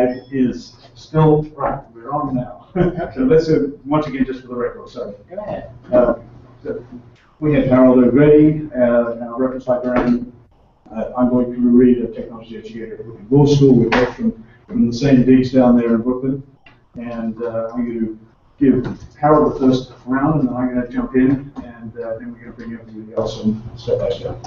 Carew-Reid is still right. We're on now. So let's once again just for the record. So go ahead. So we have Harold already, our reference librarian. I'm Lloyd Carew-Reid, a technology educator at Brooklyn Law School. We're both from the same digs down there in Brooklyn, and I'm going to give Harold the first round, and then I'm going to jump in, and then we're going to bring everybody else on step by step.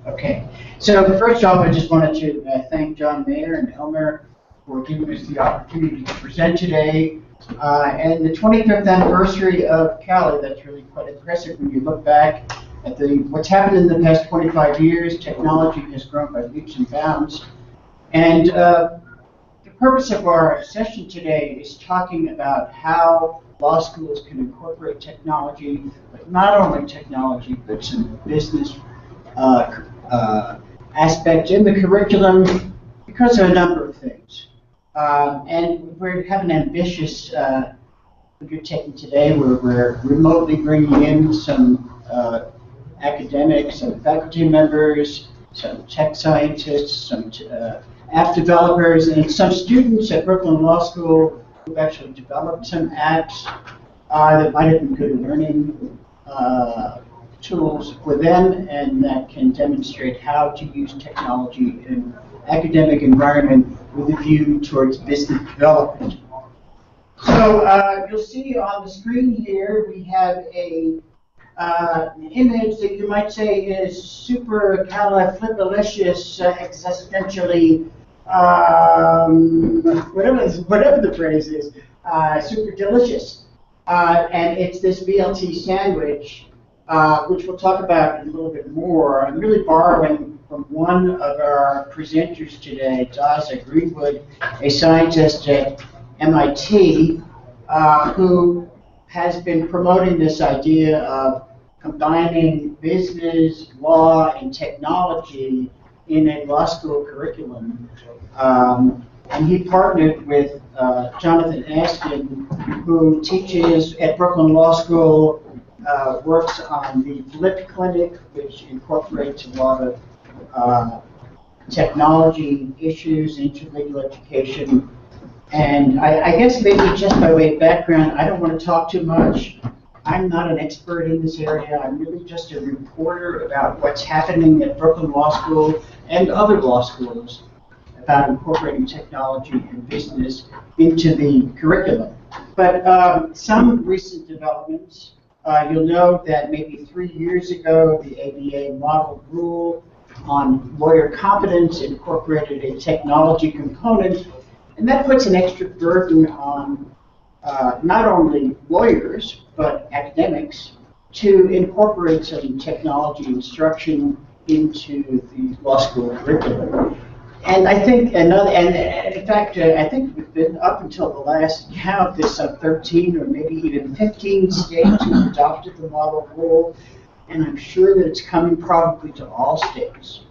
Okay, so first off, I just wanted to thank John Mayer and Elmer for giving us the opportunity to present today. And the 25th anniversary of Cali, that's really quite impressive when you look back at what's happened in the past 25 years. Technology has grown by leaps and bounds. And the purpose of our session today is talking about how law schools can incorporate technology, but not only technology, but some business aspects in the curriculum because of a number of things. And we have an ambitious undertaking today where we're remotely bringing in some academics, some faculty members, some tech scientists, some app developers, and some students at Brooklyn Law School who've actually developed some apps that might have been good learning tools for them and that can demonstrate how to use technology in an academic environment with a view towards business development. So you'll see on the screen here we have an image that you might say is super califlipalicious, existentially, whatever the phrase is, super delicious. And it's this BLT sandwich, which we'll talk about a little bit more. I'm really borrowing from one of our presenters today, Daza Greenwood, a scientist at MIT, who has been promoting this idea of combining business, law, and technology in a law school curriculum. And he partnered with Jonathan Askin, who teaches at Brooklyn Law School, works on the Flip Clinic, which incorporates a lot of technology issues into legal education. And I guess maybe just by way of background, I don't want to talk too much. I'm not an expert in this area. I'm really just a reporter about what's happening at Brooklyn Law School and other law schools about incorporating technology and business into the curriculum. But some recent developments, you'll know that maybe 3 years ago, the ABA model rule on lawyer competence incorporated a technology component, and that puts an extra burden on not only lawyers, but academics to incorporate some technology instruction into the law school curriculum. And I think in fact, I think we've been up until the last count, there's some 13 or maybe even 15 states who adopted the model rule, and I'm sure that it's coming probably to all states.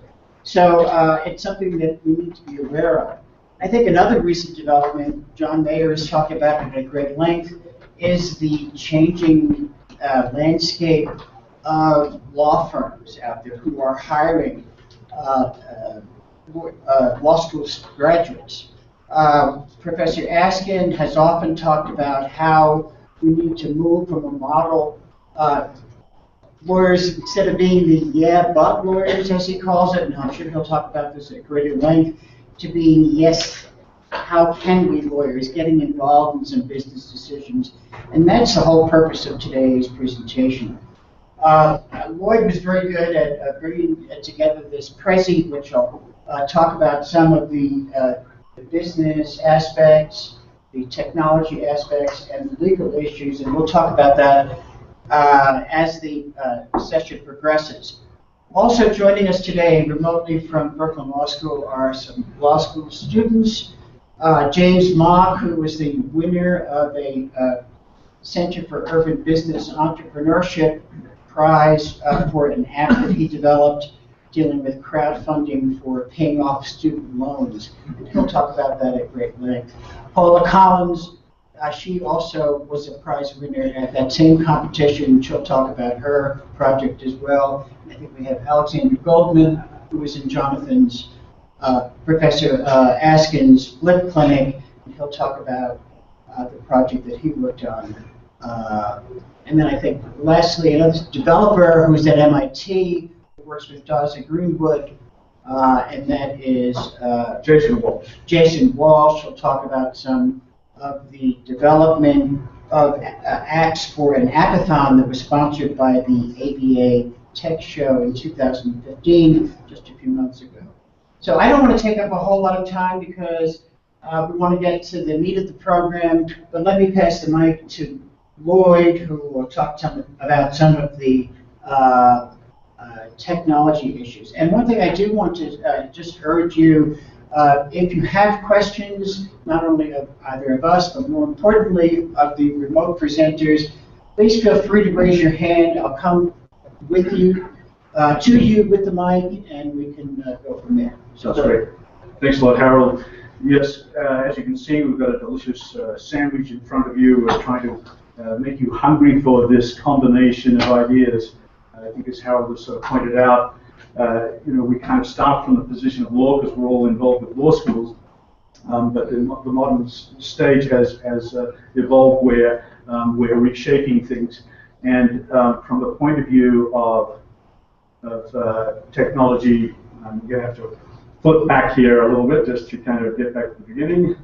So it's something that we need to be aware of. I think another recent development, John Mayer has talked about it at great length, is the changing landscape of law firms out there who are hiring law school graduates. Professor Askin has often talked about how we need to move from a model, lawyers, instead of being the yeah, but lawyers, as he calls it, and I'm sure he'll talk about this at greater length, to being yes, how can we lawyers, getting involved in some business decisions. And that's the whole purpose of today's presentation. Lloyd was very good at bringing together this Prezi, which I'll talk about some of the business aspects, the technology aspects, and the legal issues, and we'll talk about that as the session progresses. Also joining us today remotely from Brooklyn Law School are some law school students. James Mock, who was the winner of a Center for Urban Business Entrepreneurship Prize for an app that he developed dealing with crowdfunding for paying off student loans. And he'll talk about that at great length. Paula Collins, she also was a prize winner at that same competition. She'll talk about her project as well. I think we have Alexander Goldman, who was in Jonathan's Professor Askin's Blip Clinic, and he'll talk about the project that he worked on. And then I think lastly, another developer who's at MIT, who works with Daza Greenwood, and that is Jason Walsh. Jason Walsh will talk about some of the development of apps for an hackathon that was sponsored by the ABA Tech Show in 2015, just a few months ago. So I don't want to take up a whole lot of time because we want to get to the meat of the program, but let me pass the mic to Lloyd, who will talk about some of the technology issues. And one thing I do want to just urge you, if you have questions, not only of either of us, but more importantly of the remote presenters, please feel free to raise your hand. I'll come with you, to you with the mic, and we can go from there. Sounds great. Thanks a lot, Harold. Yes, as you can see, we've got a delicious sandwich in front of you. We're trying to make you hungry for this combination of ideas. I think as Harold has sort of pointed out, we kind of start from the position of law because we're all involved with law schools, but the modern stage has evolved where we're reshaping things. And from the point of view of technology, I'm going to have to flip back here a little bit just to kind of get back to the beginning.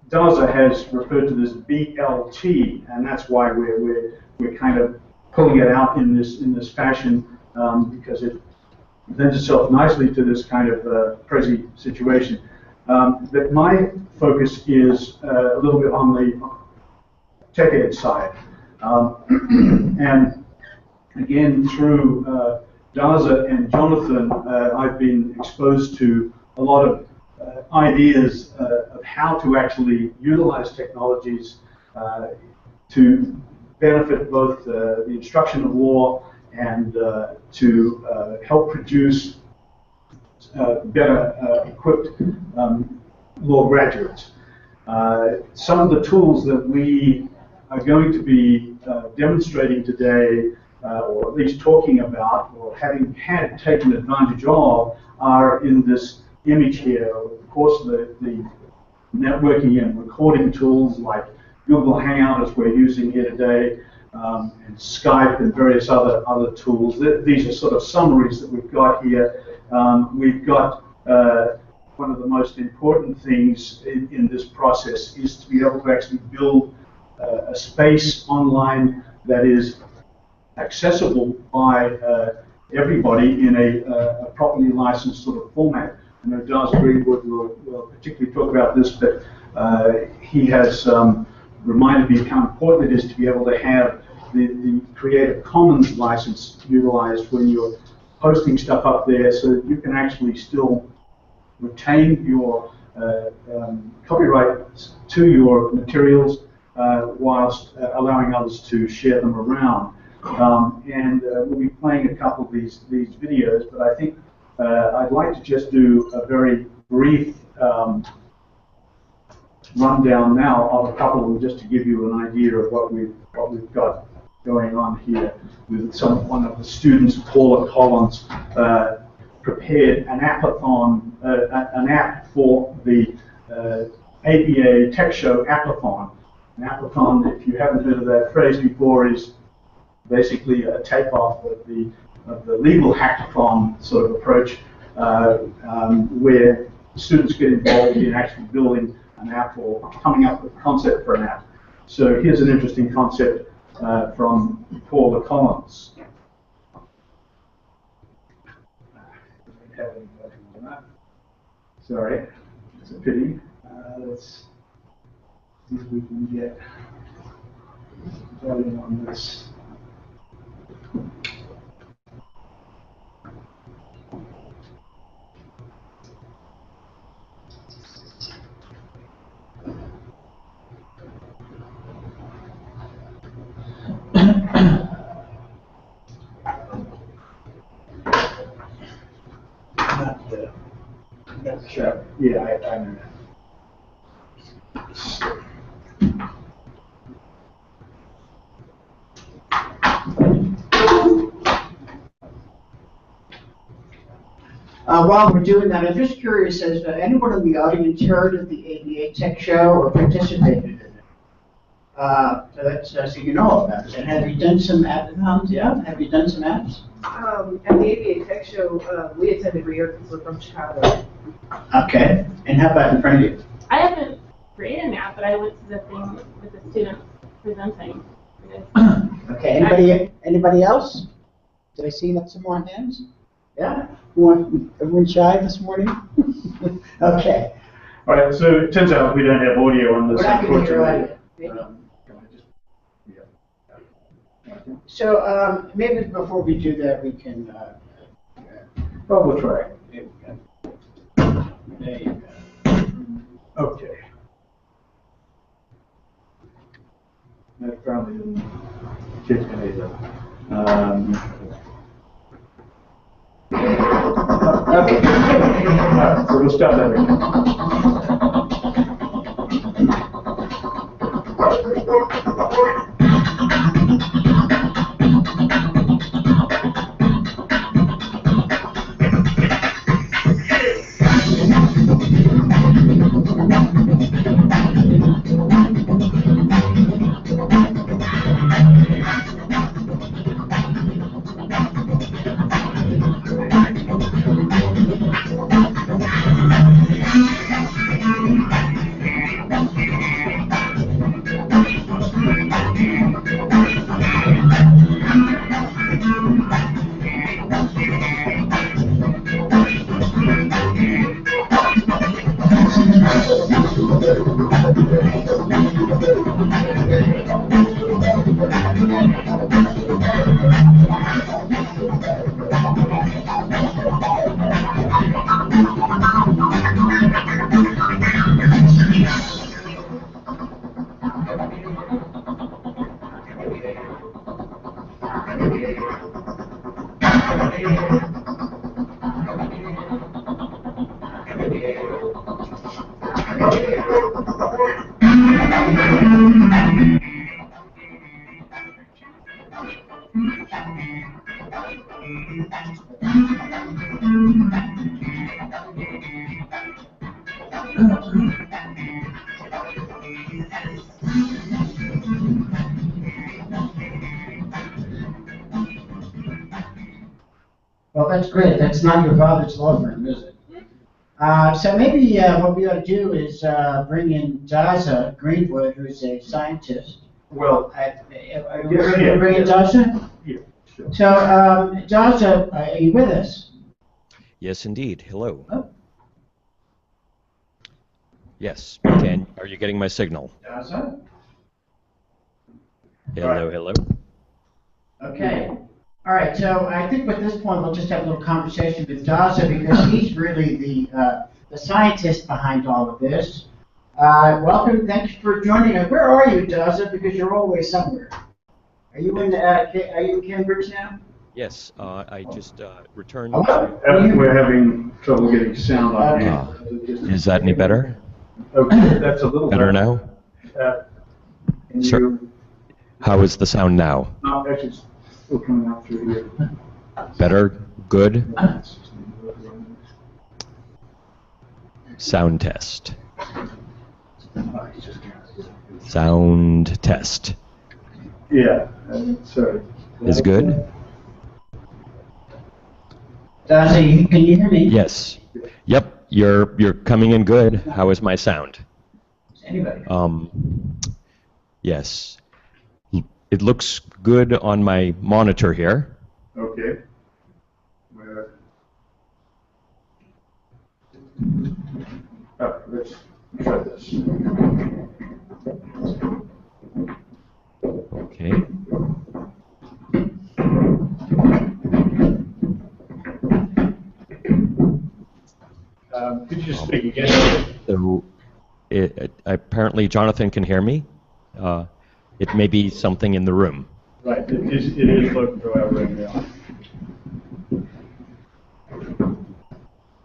Daza has referred to this BLT, and that's why we're kind of pulling it out in this fashion because it lends itself nicely to this kind of crazy situation. But my focus is a little bit on the tech ed side, and again through Daza and Jonathan, I've been exposed to a lot of ideas of how to actually utilize technologies to benefit both the instruction of law and to help produce better equipped law graduates. Some of the tools that we are going to be demonstrating today, or at least talking about, or having had taken advantage of, are in this image here. Of course, the networking and recording tools like Google Hangout, as we're using here today, and Skype and various other tools. These are sort of summaries that we've got here. We've got one of the most important things in this process is to be able to actually build a space online that is accessible by everybody in a properly licensed sort of format. I know Daza Greenwood will particularly talk about this, but he has reminded me how important it is to be able to have the Creative Commons license utilized when you're posting stuff up there, so that you can actually still retain your copyright to your materials whilst allowing others to share them around. We'll be playing a couple of these videos, but I think I'd like to just do a very brief rundown now of a couple of them, just to give you an idea of what we've got going on here. With one of the students, Paula Collins, prepared an appathon, an app for the ABA Tech Show Appathon. An appathon, if you haven't heard of that phrase before, is basically a takeoff of the legal hackathon sort of approach, where students get involved in actually building an app or coming up with a concept for an app. So here's an interesting concept from Paula Collins. Sorry, it's a pity. Let's see if we can get volume on this. Sure. Yeah, I know that. While we're doing that, I'm just curious, has anyone in the audience heard of the ABA Tech Show or participated in it? So you know about it. And have you done some hackathons? Yeah? Have you done some apps? At the ABA Tech Show, we attend every year because we're from Chicago. Okay. And how about in front of you? I haven't created an app, but I went to the thing with the students presenting. Okay. Anybody else? Did I see some more hands? Yeah? Everyone shy this morning? Okay. All right, so it turns out we don't have audio on this, We're not going to hear unfortunately. audio. So maybe before we do that, we can, well, we'll try. There we go. There you go. Okay. That probably didn't kick me either. Okay. All right, so we'll start that again. Well, that's great. That's not your father's law firm, is it? So maybe what we ought to do is bring in Daza Greenwood, who's a scientist. Well, Are you ready to bring in Daza? yeah, sure. So, Daza, are you with us? Yes, indeed. Hello. Oh. Yes. Are you getting my signal? Daza? Hello, hello. Okay. All right. So I think at this point we'll just have a little conversation with Daza because he's really the scientist behind all of this. Welcome. Thanks for joining us. Where are you, Daza? Because you're always somewhere. Are you in Cambridge now? Yes. I just returned. Hello? We're having trouble getting sound on here. Is that any better? Okay, that's a little Better now? Can Sir. you, How is the sound now? no, actually, it's still coming out through here. Better? Good? Sound test. Sound test. Yeah, sorry. Is good? Daza, can you hear me? Yes. Yep. You're coming in good. How is my sound? Anybody? Yes. It looks good on my monitor here. Okay. Let's try this. Okay. Could you just speak again? So, apparently Jonathan can hear me. It may be something in the room. Right, it is local to our room now.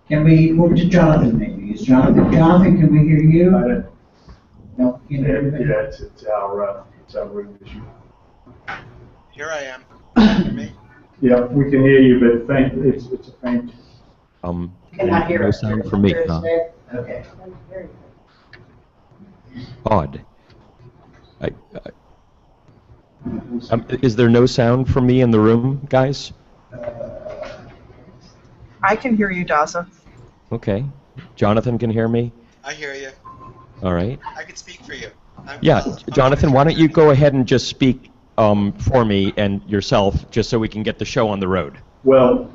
Can we move to Jonathan maybe? Is Jonathan, can we hear you? I don't, No, can you hear me? yeah, it's our room issue. Here I am. Can you hear me? Yeah, we can hear you, but faint. It's a faint Cannot hear No us. sound from me. Hear us, Huh? Dave? Okay. Odd. I, is there no sound from me in the room, guys? I can hear you, Daza. Okay. Jonathan can hear me? I hear you. All right. I can speak for you. Yeah, Jonathan, why don't you go ahead and just speak for me and yourself, just so we can get the show on the road. Well,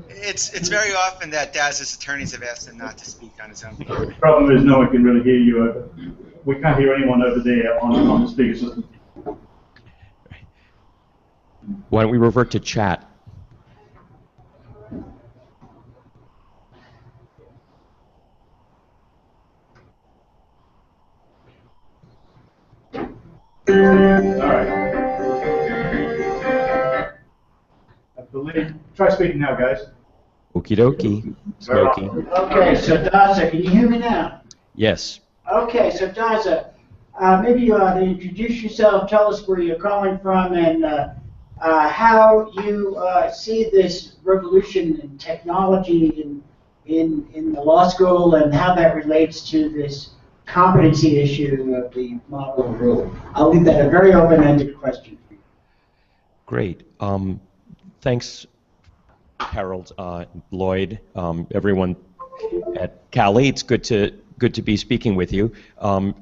It's very often that Daz's attorneys have asked him not to speak on his own behalf. the problem is no one can really hear you. We can't hear anyone over there on the speaker system. Why don't we revert to chat? All right. I believe. Try speaking now, guys. Okie dokie. Smokey. Okay, so Daza, can you hear me now? Yes. Okay, so Daza, maybe you ought to introduce yourself, tell us where you're calling from, and how you see this revolution in technology in the law school, and how that relates to this competency issue of the model rule. I'll leave that a very open-ended question for you. Great. Thanks, Harold, Lloyd, everyone at Cali. It's good to be speaking with you.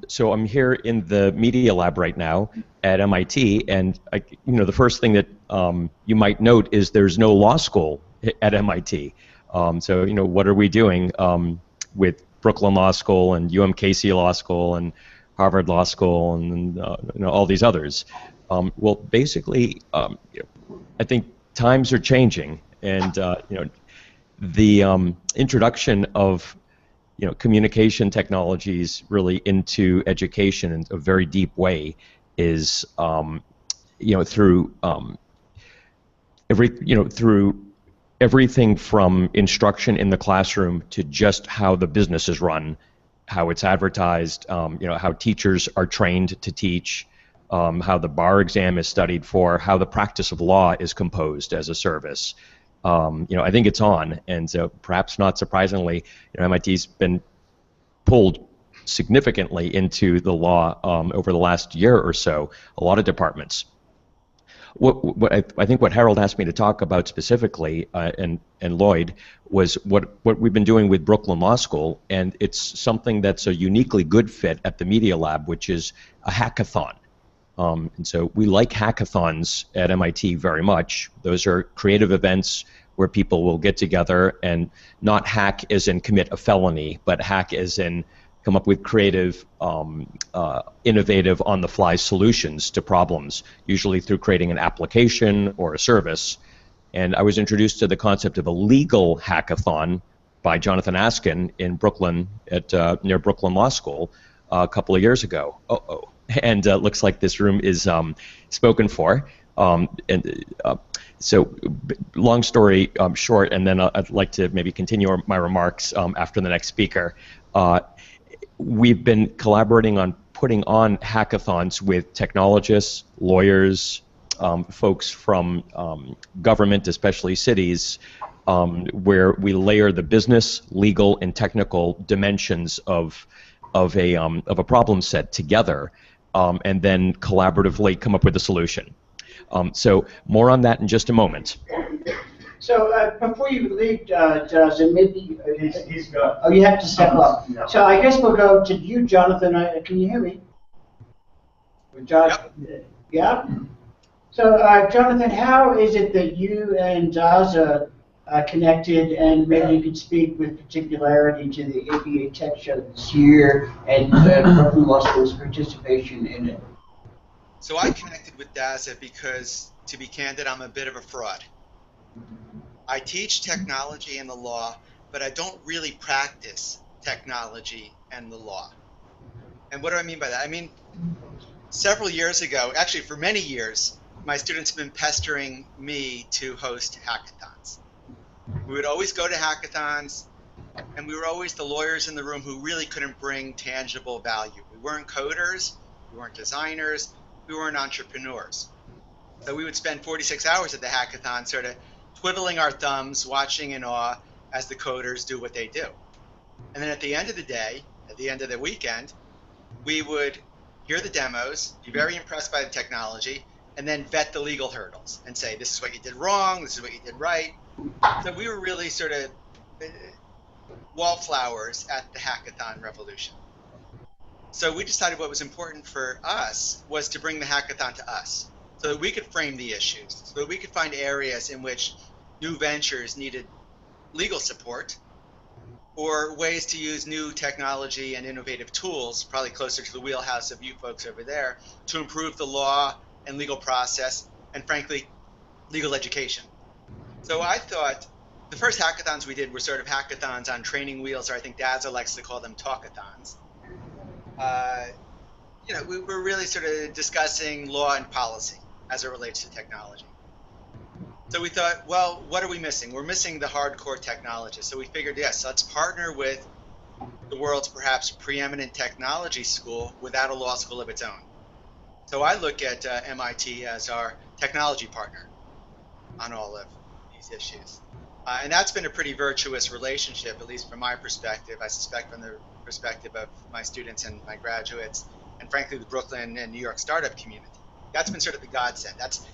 So I'm here in the media lab right now at MIT, and the first thing that you might note is there's no law school at MIT. So what are we doing with Brooklyn Law School and UMKC Law School and Harvard Law School and all these others? Well, basically, I think times are changing, and the introduction of communication technologies really into education in a very deep way is through through everything from instruction in the classroom to just how the business is run, how it's advertised, how teachers are trained to teach, how the bar exam is studied for, how the practice of law is composed as a service. I think it's on, and so perhaps not surprisingly, MIT's been pulled significantly into the law over the last year or so. A lot of departments. I think what Harold asked me to talk about specifically, and Lloyd, was what we've been doing with Brooklyn Law School, and it's something that's a uniquely good fit at the Media Lab, which is a hackathon. And so we like hackathons at MIT very much. Those are creative events where people will get together and not hack as in commit a felony, but hack as in come up with creative, innovative, on-the-fly solutions to problems, usually through creating an application or a service. And I was introduced to the concept of a legal hackathon by Jonathan Askin in Brooklyn, at near Brooklyn Law School, a couple of years ago. And looks like this room is spoken for. So long story short, and then I'd like to maybe continue my remarks after the next speaker. We've been collaborating on putting on hackathons with technologists, lawyers, folks from government, especially cities, where we layer the business, legal, and technical dimensions of a problem set together, and then collaboratively come up with a solution. So more on that in just a moment. So before you leave, Jonathan, maybe He's got. oh, you have to step up. Yeah. So I guess we'll go to you, Jonathan. Can you hear me? Yep. Yeah. So Jonathan, how is it that you and Daza connected, and maybe you could speak with particularity to the ABA Tech Show this year and Brooklyn Law School's participation in it? So I connected with Daza because, to be candid, I'm a bit of a fraud. I teach technology and the law, but I don't really practice technology and the law. And what do I mean by that? I mean, several years ago, actually for many years, my students have been pestering me to host hackathons. We would always go to hackathons, and we were always the lawyers in the room who really couldn't bring tangible value. We weren't coders, we weren't designers, we weren't entrepreneurs. So we would spend 46 hours at the hackathon sort of twiddling our thumbs, watching in awe, as the coders do what they do. And then at the end of the day, at the end of the weekend, we would hear the demos, be very impressed by the technology, and then vet the legal hurdles and say, this is what you did wrong, this is what you did right. So we were really sort of wallflowers at the hackathon revolution. So we decided what was important for us was to bring the hackathon to us, so that we could frame the issues, so that we could find areas in which new ventures needed legal support, or ways to use new technology and innovative tools, probably closer to the wheelhouse of you folks over there, to improve the law and legal process, and frankly, legal education. So I thought the first hackathons we did were sort of hackathons on training wheels, or I think daza likes to call them talkathons. You know, we were really sort of discussing law and policy as it relates to technology. So we thought, well, what are we missing? We're missing the hardcore technologists. So we figured, yes, let's partner with the world's perhaps preeminent technology school without a law school of its own. So I look at MIT as our technology partner on all of these issues. And that's been a pretty virtuous relationship, at least from my perspective. I suspect from the perspective of my students and my graduates, and frankly, the Brooklyn and New York startup community. That's been sort of the godsend. That's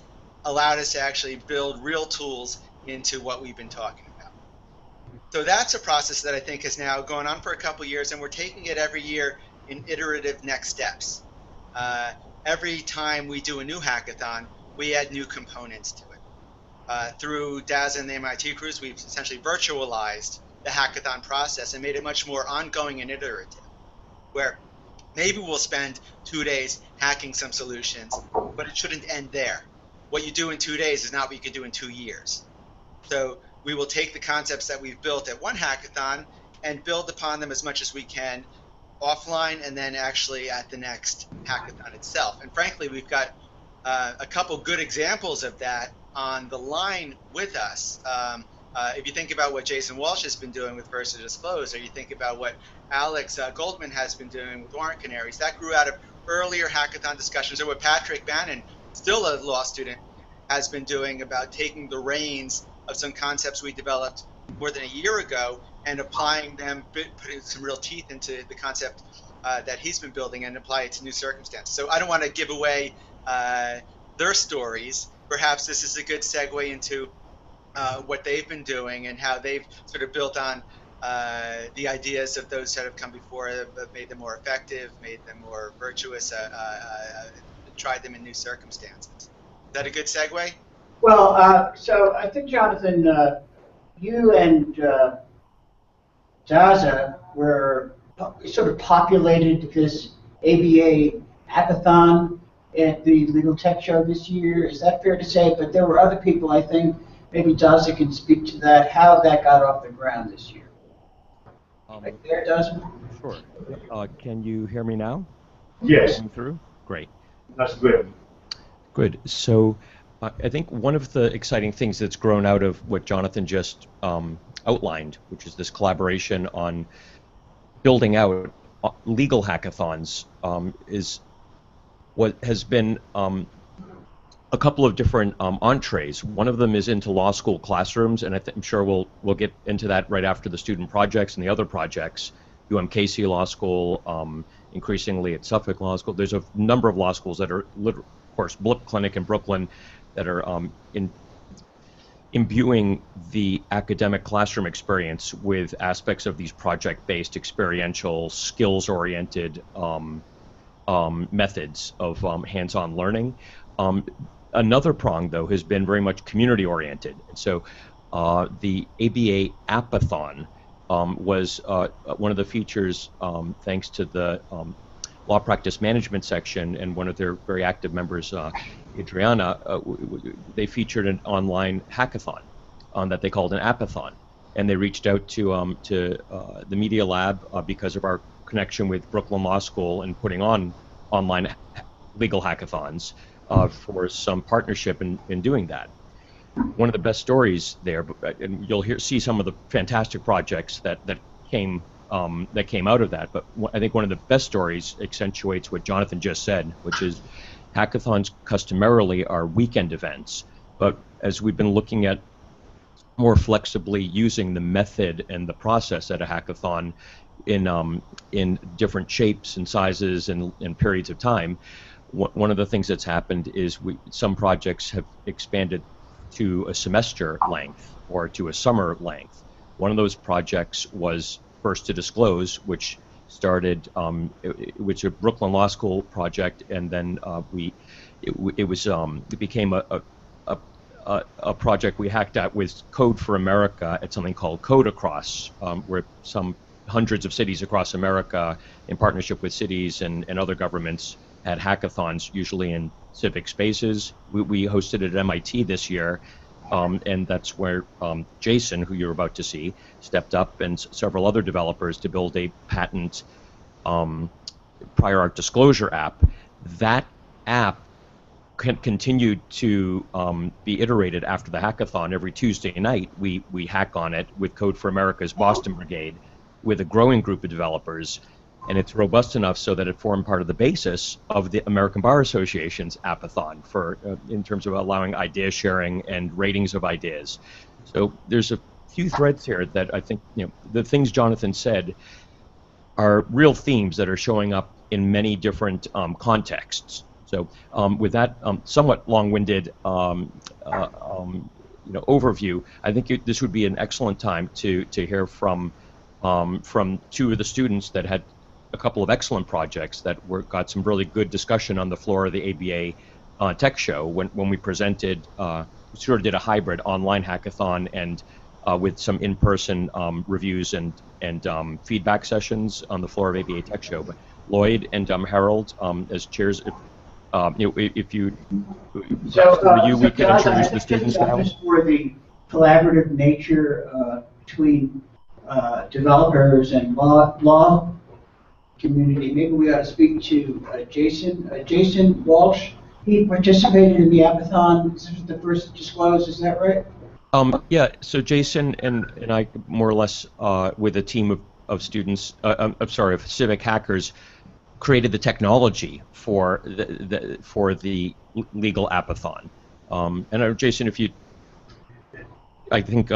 allowed us to actually build real tools into what we've been talking about. So that's a process that I think has now gone on for a couple years, and we're taking it every year in iterative next steps. Every time we do a new hackathon, we add new components to it. Through daza and the MIT crews, we've essentially virtualized the hackathon process and made it much more ongoing and iterative, where maybe we'll spend 2 days hacking some solutions, but it shouldn't end there. What you do in 2 days is not what you can do in 2 years. So we will take the concepts that we've built at one hackathon and build upon them as much as we can offline, and then actually at the next hackathon itself. And frankly, we've got a couple good examples of that on the line with us. If you think about what Jason Walsh has been doing with First to Disclose, or you think about what Alex Goldman has been doing with Warrant Canaries, that grew out of earlier hackathon discussions, or what Patrick Bannon, still a law student, has been doing about taking the reins of some concepts we developed more than a year ago and applying them, putting some real teeth into the concept that he's been building and apply it to new circumstances. So I don't want to give away their stories. Perhaps this is a good segue into what they've been doing and how they've sort of built on the ideas of those that have come before, made them more effective, made them more virtuous, tried them in new circumstances. Is that a good segue? Well, so I think, Jonathan, you and daza were sort of populated this ABA hackathon at the Legal Tech Show this year. Is that fair to say? But there were other people, I think, maybe daza can speak to that, how that got off the ground this year. Right there, daza? Sure. Can you hear me now? Yes, Coming through? Great. that's good. Good. So I think one of the exciting things that's grown out of what Jonathan just outlined, which is this collaboration on building out legal hackathons, is what has been a couple of different entrees. One of them is into law school classrooms, and I'm sure we'll get into that right after the student projects and the other projects. UMKC Law School, increasingly at Suffolk Law School. There's a number of law schools that are, of course, Blip Clinic in Brooklyn, that are imbuing the academic classroom experience with aspects of these project-based, experiential, skills-oriented methods of hands-on learning. Another prong, though, has been very much community-oriented. So the ABA Appathon was one of the features, thanks to the law practice management section and one of their very active members, Adriana. They featured an online hackathon that they called an Appathon, and they reached out to the Media Lab because of our connection with Brooklyn Law School and putting on online legal hackathons for some partnership in doing that. One of the best stories there, and you'll see some of the fantastic projects that came out of that, but I think one of the best stories accentuates what Jonathan just said, which is hackathons customarily are weekend events, but as we've been looking at more flexibly using the method and the process at a hackathon in different shapes and sizes and periods of time. One of the things that's happened is some projects have expanded to a semester length or to a summer length. One of those projects was First to Disclose, which started, which a Brooklyn Law School project, and then it became a project we hacked at with Code for America at something called Code Across, where some hundreds of cities across America, in partnership with cities and other governments, had hackathons, usually in civic spaces. We hosted it at MIT this year, and that's where Jason, who you're about to see, stepped up, and several other developers to build a patent prior art disclosure app. That app continued to be iterated after the hackathon. Every Tuesday night, we hack on it with Code for America's Boston Brigade, with a growing group of developers, and it's robust enough so that it formed part of the basis of the American Bar Association's Appathon for in terms of allowing idea sharing and ratings of ideas. So there's a few threads here that I think, the things Jonathan said are real themes that are showing up in many different contexts. So with that somewhat long-winded overview, I think this would be an excellent time to hear from two of the students that had a couple of excellent projects that got some really good discussion on the floor of the ABA Tech Show when we presented. We sort of did a hybrid online hackathon and with some in-person reviews and feedback sessions on the floor of ABA Tech Show. But Lloyd and Harold, as chairs, if you, we can introduce the students now. Just for the collaborative nature between developers and law community, maybe we ought to speak to Jason Walsh. He participated in the Appathon. This was the first disclose, is that right? Yeah, so Jason and I, more or less, with a team of students, of civic hackers, created the technology for the legal Appathon. And Jason, if you, I think,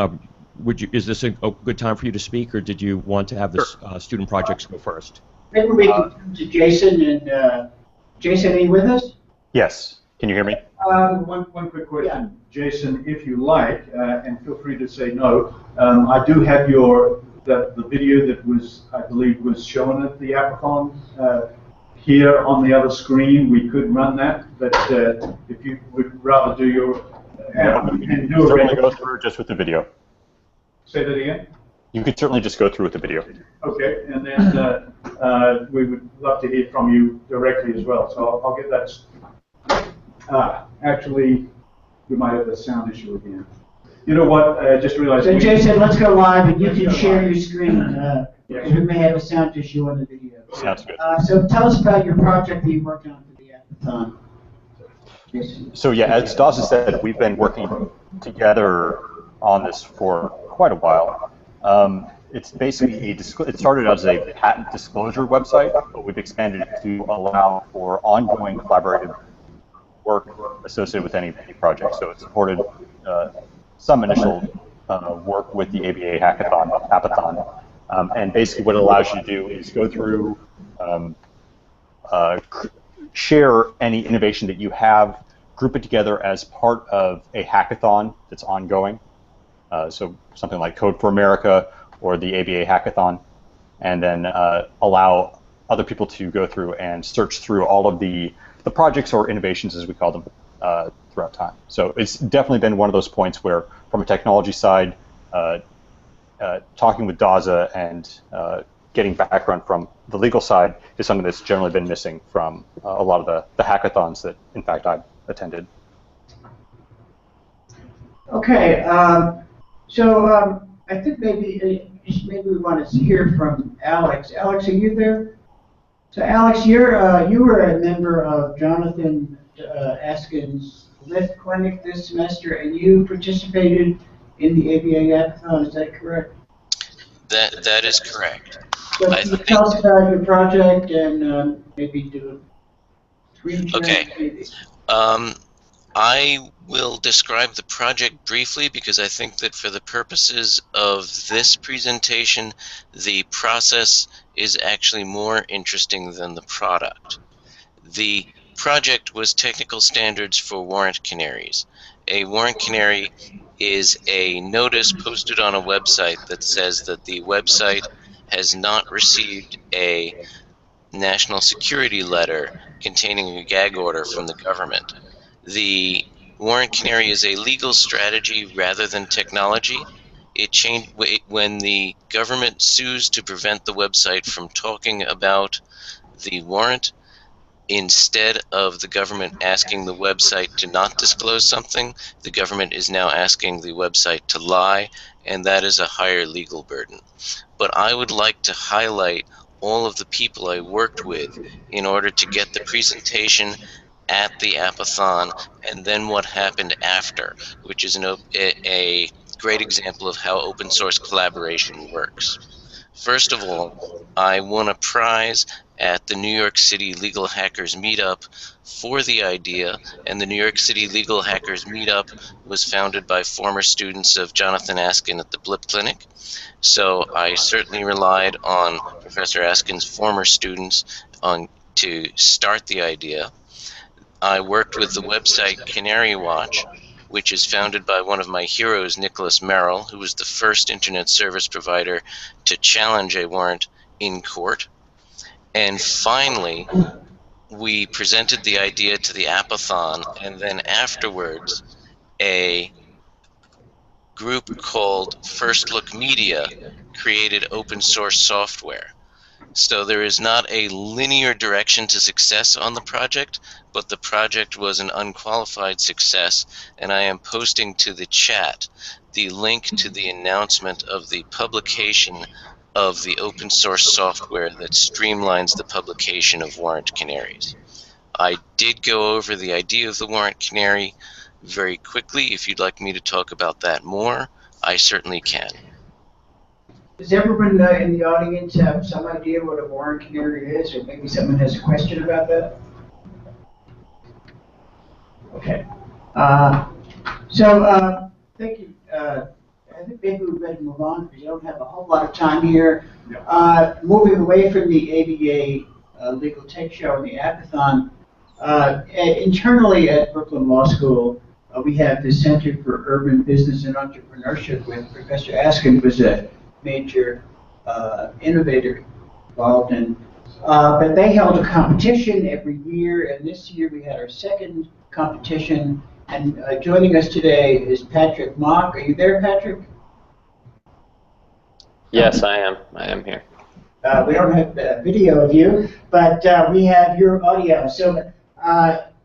is this a good time for you to speak, or did you want to have this student projects go first? Maybe we can come to Jason, and Jason, are you with us? Yes. Can you hear me? One quick question. Yeah. Jason, if you like, and feel free to say no, I do have the video that I believe was shown at the Appathon here on the other screen. We could run that, but if you would rather do your certainly go through just with the video. Say that again? You could certainly just go through with the video. Okay, and then we would love to hear from you directly as well. So I'll get that. Actually, we might have a sound issue again. You know what? I just realized. So Jason, let's go live, and you can share your screen. We may have a sound issue on the video. Sounds good. So tell us about your project that you're working on for the Appathon. Jason. So yeah, as Daza said, we've been working together on this for quite a while. It's basically it started as a patent disclosure website, but we've expanded it to allow for ongoing collaborative work associated with any project. So it supported some initial work with the ABA Hackathon. And basically what it allows you to do is go through, share any innovation that you have, group it together as part of a hackathon that's ongoing. So something like Code for America or the ABA Hackathon, and then allow other people to go through and search through all of the projects or innovations, as we call them, throughout time. So it's definitely been one of those points where, from a technology side, talking with Daza and getting background from the legal side is something that's generally been missing from a lot of the hackathons that, in fact, I've attended. Okay, so I think maybe we want to hear from Alex. Alex, are you there? So Alex, you were a member of Jonathan Askin's Lift Clinic this semester, and you participated in the ABA Hackathon. Is that correct? That is correct. So can you tell us about your project and maybe do a screen share? Okay. I will describe the project briefly because I think that for the purposes of this presentation, the process is actually more interesting than the product. The project was technical standards for warrant canaries. A warrant canary is a notice posted on a website that says that the website has not received a national security letter containing a gag order from the government. The warrant canary is a legal strategy rather than technology. It changed when the government sues to prevent the website from talking about the warrant. Instead of the government asking the website to not disclose something, the government is now asking the website to lie, and that is a higher legal burden. But I would like to highlight all of the people I worked with in order to get the presentation at the Appathon and then what happened after, which is a great example of how open source collaboration works. First of all, I won a prize at the New York City Legal Hackers Meetup for the idea, and the New York City Legal Hackers Meetup was founded by former students of Jonathan Askin at the Blip Clinic. So I certainly relied on Professor Askin's former students to start the idea. I worked with the website Canary Watch, which is founded by one of my heroes, Nicholas Merrill, who was the first internet service provider to challenge a warrant in court. And finally, we presented the idea to the Appathon, and then afterwards, a group called First Look Media created open source software. So there is not a linear direction to success on the project, but the project was an unqualified success, and I am posting to the chat the link to the announcement of the publication of the open source software that streamlines the publication of warrant canaries. I did go over the idea of the warrant canary very quickly. If you'd like me to talk about that more, I certainly can. Does everyone in the audience have some idea what a warrant canary is, or maybe someone has a question about that? Okay. Thank you. I think maybe we better move on because you don't have a whole lot of time here. Moving away from the ABA Legal Tech Show and the Hackathon, internally at Brooklyn Law School, we have the Center for Urban Business and Entrepreneurship with Professor Askin, who was a major innovator involved in. But they held a competition every year, and this year we had our second competition. And joining us today is Patrick Mock. Are you there, Patrick? Yes, I am. I am here. We don't have video of you, but we have your audio. So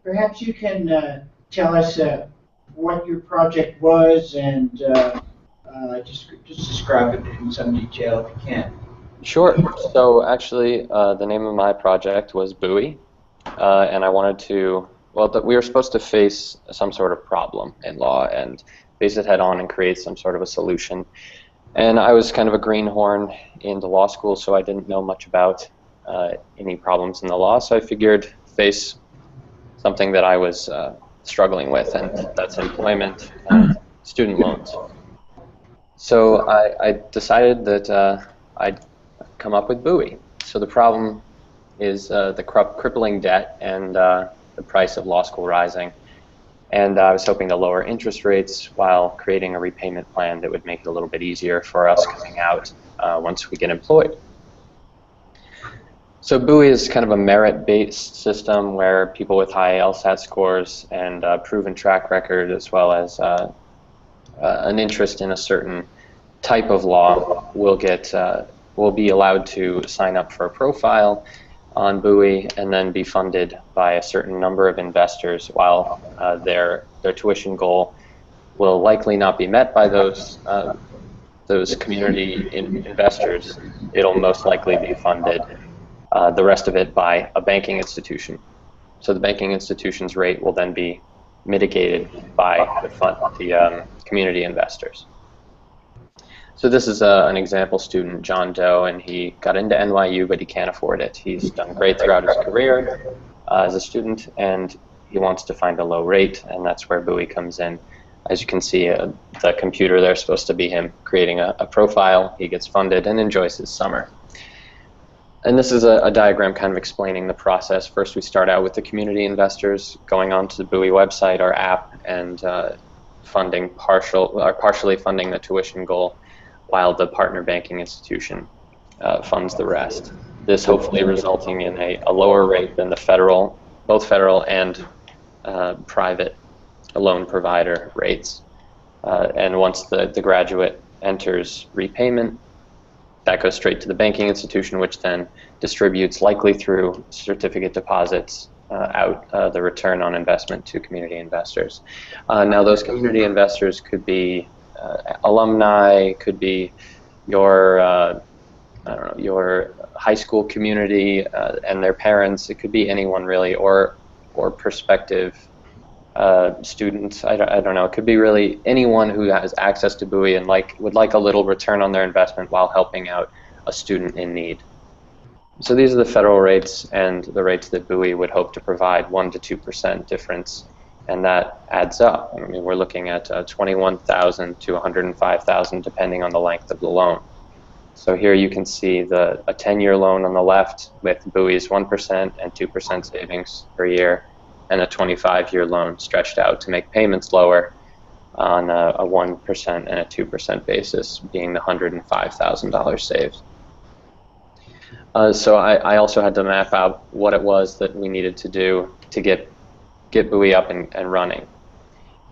perhaps you can tell us what your project was and just describe it in some detail if you can. Sure. So actually, the name of my project was Buoy, and I wanted to, we were supposed to face some sort of problem in law and face it head on and create some sort of a solution. And I was kind of a greenhorn in the law school, so I didn't know much about any problems in the law, so I figured face something that I was struggling with, and that's employment and student loans. So I decided that I'd come up with Buoy. So the problem is the crippling debt and the price of law school rising. And I was hoping to lower interest rates while creating a repayment plan that would make it a little bit easier for us coming out once we get employed. So Buoy is kind of a merit-based system where people with high LSAT scores and proven track record, as well as an interest in a certain type of law, will be allowed to sign up for a profile on Buoy and then be funded by a certain number of investors, while their tuition goal will likely not be met by those community investors. It'll most likely be funded, the rest of it, by a banking institution. So the banking institution's rate will then be mitigated by the community investors. So this is an example student, John Doe, and he got into NYU, but he can't afford it. He's done great throughout his career as a student, and he wants to find a low rate, and that's where Buoy comes in. As you can see, the computer there is supposed to be him creating a profile. He gets funded and enjoys his summer. And this is a diagram kind of explaining the process. First, we start out with the community investors going onto the Buoy website, our app, and partially funding the tuition goal, while the partner banking institution funds the rest. This hopefully resulting in a lower rate than the both federal and private loan provider rates. And once the graduate enters repayment, that goes straight to the banking institution, which then distributes, likely through certificate deposits, out the return on investment to community investors. Now, those community investors could be alumni, could be your I don't know, your high school community and their parents. It could be anyone really, or prospective students. I don't know. It could be really anyone who has access to Buoy and would like a little return on their investment while helping out a student in need. So these are the federal rates and the rates that Buoy would hope to provide, 1 to 2% difference, and that adds up. I mean, we're looking at $21,000 to $105,000 depending on the length of the loan. So here you can see a 10-year loan on the left with Buoy's 1% and 2% savings per year, and a 25-year loan stretched out to make payments lower on a 1% and a 2% basis, being the $105,000 saved. So I also had to map out what it was that we needed to do to get Buoy up and running.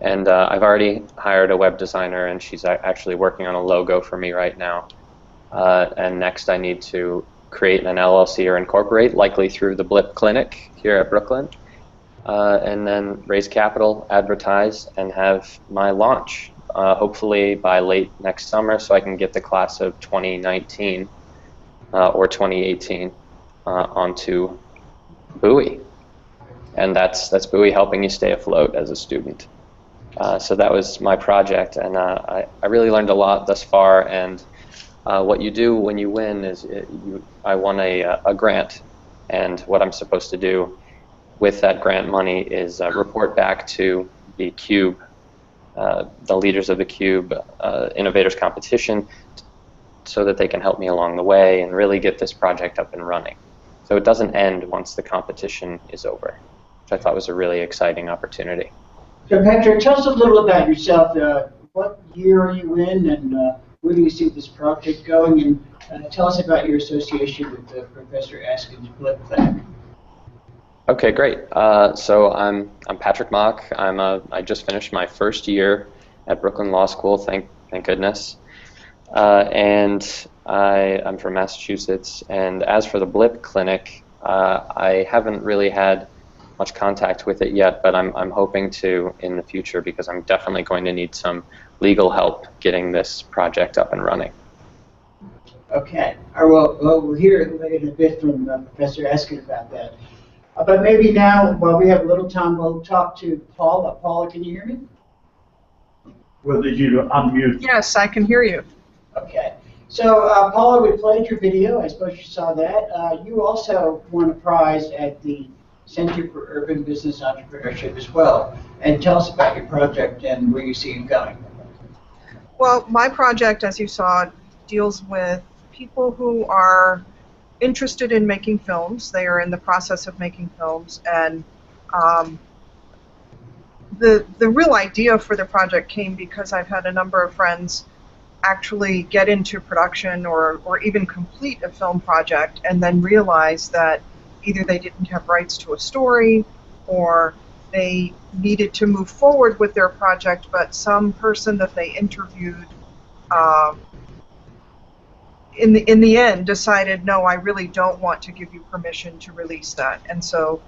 And I've already hired a web designer, and she's actually working on a logo for me right now. And next I need to create an LLC or incorporate, likely through the Blip Clinic here at Brooklyn, and then raise capital, advertise, and have my launch, hopefully by late next summer, so I can get the class of 2019 or 2018 onto Buoy. And that's Buoy helping you stay afloat as a student. So that was my project, and I really learned a lot thus far. And what you do when you win is I won a grant, and what I'm supposed to do with that grant money is report back to the Cube, the leaders of the Cube Innovators Competition, so that they can help me along the way and really get this project up and running. So it doesn't end once the competition is over, which I thought was a really exciting opportunity. So Patrick, tell us a little about yourself. What year are you in, and where do you see this project going? And tell us about your association with Professor Askin's Blip Clinic. Okay, great. So I'm Patrick Mock. I just finished my first year at Brooklyn Law School. Thank goodness. And I'm from Massachusetts. And as for the Blip Clinic, I haven't really had much contact with it yet, but I'm hoping to in the future, because I'm definitely going to need some legal help getting this project up and running. Okay. Well, we'll hear in a bit from Professor Askin about that. But maybe now, while we have a little time, we'll talk to Paula. Paula, can you hear me? Well, did you unmute? Yes, I can hear you. Okay. So, Paula, we played your video. I suppose you saw that. You also won a prize at the Center for Urban Business Entrepreneurship as well. And tell us about your project and where you see it going. Well, my project, as you saw, deals with people who are interested in making films. They are in the process of making films, and the real idea for the project came because I've had a number of friends actually get into production or even complete a film project and then realize that either they didn't have rights to a story or they needed to move forward with their project, but some person that they interviewed in the end decided, no, I really don't want to give you permission to release that. And so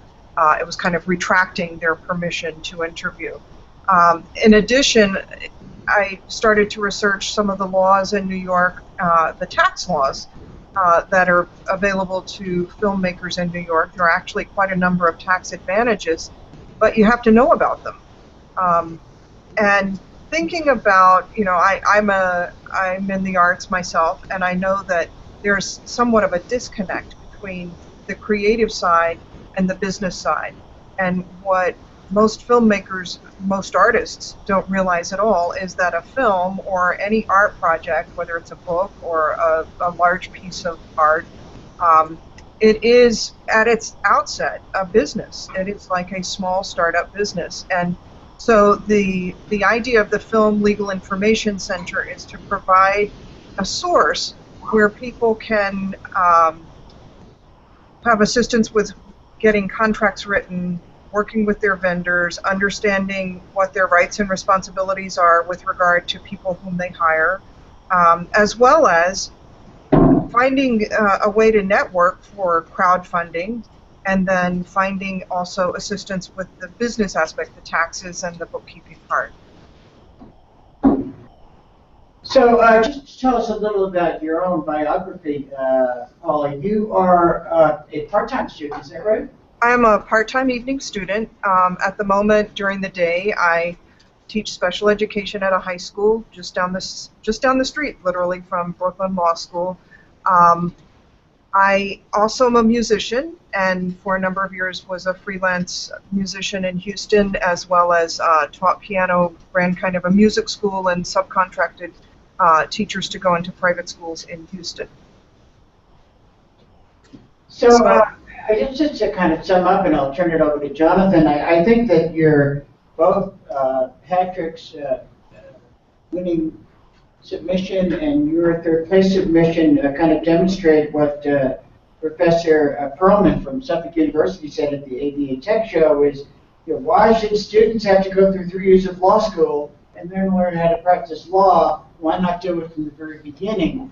it was kind of retracting their permission to interview. In addition, I started to research some of the laws in New York, the tax laws that are available to filmmakers in New York. There are actually quite a number of tax advantages, but you have to know about them. And thinking about, you know, I'm in the arts myself, and I know that there's somewhat of a disconnect between the creative side and the business side. And what most filmmakers, most artists don't realize at all is that a film or any art project, whether it's a book or a large piece of art, it is at its outset a business. It is like a small startup business. And so the idea of the Film Legal Information Center is to provide a source where people can have assistance with getting contracts written, working with their vendors, understanding what their rights and responsibilities are with regard to people whom they hire, as well as finding a way to network for crowdfunding, and then finding also assistance with the business aspect, the taxes and the bookkeeping part. So just tell us a little about your own biography, Paula. You are a part-time student, is that right? I'm a part-time evening student. At the moment, during the day, I teach special education at a high school just down the street, literally, from Brooklyn Law School. I also am a musician, and for a number of years was a freelance musician in Houston, as well as taught piano, ran kind of a music school, and subcontracted teachers to go into private schools in Houston. So just to kind of sum up, and I'll turn it over to Jonathan, I think that you're both Patrick's winning submission and your third place submission kind of demonstrate what Professor Perlman from Suffolk University said at the ABA Tech Show is, why should students have to go through 3 years of law school and then learn how to practice law? Why not do it from the very beginning?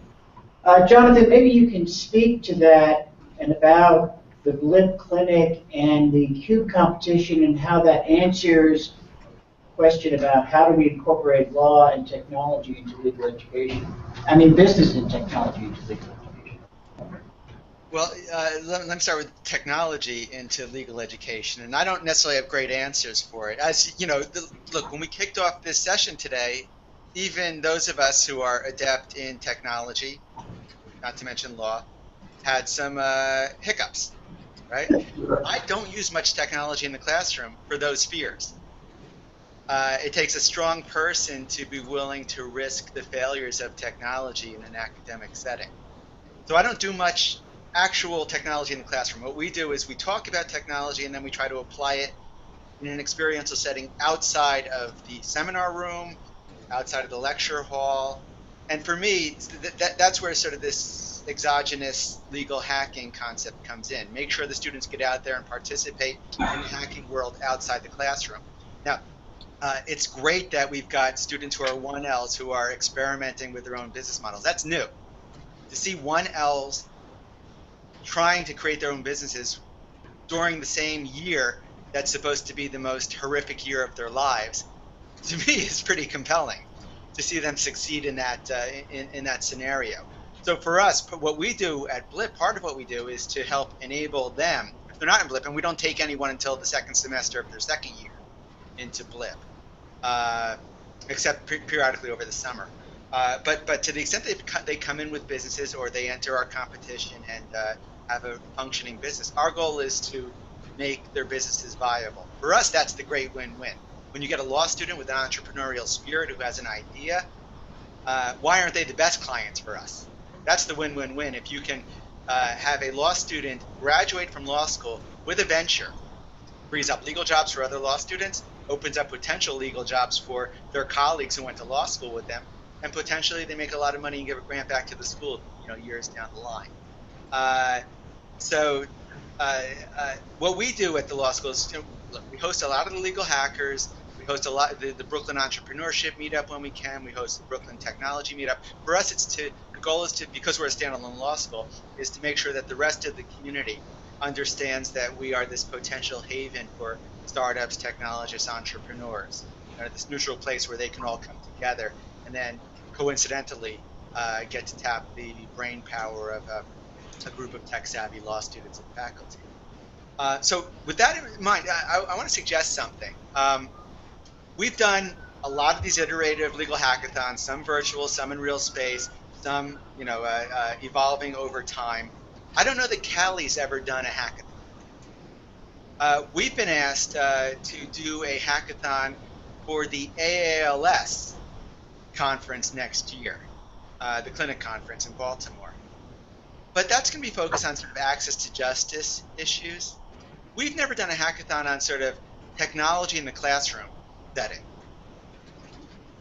Jonathan, maybe you can speak to that and about the Blip Clinic and the CUBE competition and how that answers the question about how do we incorporate law and technology into legal education. I mean, business and technology into legal education. Well, let me start with technology into legal education, and I don't necessarily have great answers for it. As you know, look, when we kicked off this session today, even those of us who are adept in technology, not to mention law, had some hiccups, right? I don't use much technology in the classroom for those fears. It takes a strong person to be willing to risk the failures of technology in an academic setting. So I don't do much actual technology in the classroom. What we do is we talk about technology and then we try to apply it in an experiential setting outside of the seminar room, outside of the lecture hall. And for me, that's where sort of this exogenous legal hacking concept comes in. Make sure the students get out there and participate in the hacking world outside the classroom. Now, it's great that we've got students who are 1Ls who are experimenting with their own business models. That's new. To see 1Ls trying to create their own businesses during the same year that's supposed to be the most horrific year of their lives, to me is pretty compelling to see them succeed in that in that scenario. So for us, what we do at Blip, part of what we do is to help enable them. If they're not in Blip, and we don't take anyone until the second semester of their second year into Blip, except periodically over the summer. But to the extent they come in with businesses or they enter our competition and have a functioning business, our goal is to make their businesses viable. For us, that's the great win-win. When you get a law student with an entrepreneurial spirit who has an idea, why aren't they the best clients for us? That's the win-win-win. If you can have a law student graduate from law school with a venture, frees up legal jobs for other law students, opens up potential legal jobs for their colleagues who went to law school with them, and potentially they make a lot of money and give a grant back to the school, years down the line. What we do at the law school is, look, we host a lot of the legal hackers. We host a lot of the Brooklyn Entrepreneurship Meetup when we can. We host the Brooklyn Technology Meetup. For us, the goal is to, because we're a standalone law school, is to make sure that the rest of the community understands that we are this potential haven for startups, technologists, entrepreneurs, this neutral place where they can all come together and then coincidentally get to tap the brain power of a group of tech-savvy law students and faculty. So with that in mind, I want to suggest something. We've done a lot of these iterative legal hackathons, some virtual, some in real space, some evolving over time. I don't know that Cali's ever done a hackathon. We've been asked to do a hackathon for the AALS conference next year, the clinic conference in Baltimore. But that's going to be focused on sort of access to justice issues. We've never done a hackathon on sort of technology in the classroom setting.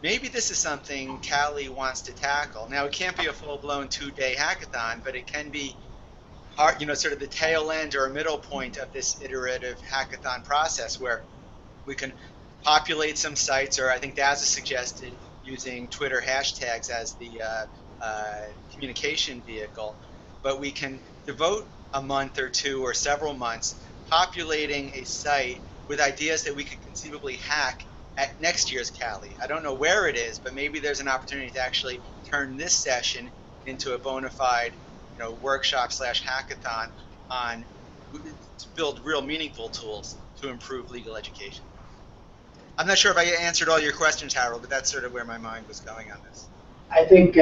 Maybe this is something Callie wants to tackle. Now, it can't be a full-blown 2-day hackathon, but it can be sort of the tail end or middle point of this iterative hackathon process where we can populate some sites, or I think daza suggested using Twitter hashtags as the communication vehicle, but we can devote a month or two or several months populating a site with ideas that we could conceivably hack at next year's Cali. I don't know where it is, but maybe there's an opportunity to actually turn this session into a bona fide workshop / hackathon to build real meaningful tools to improve legal education. I'm not sure if I answered all your questions, Harold, but that's sort of where my mind was going on this. I think,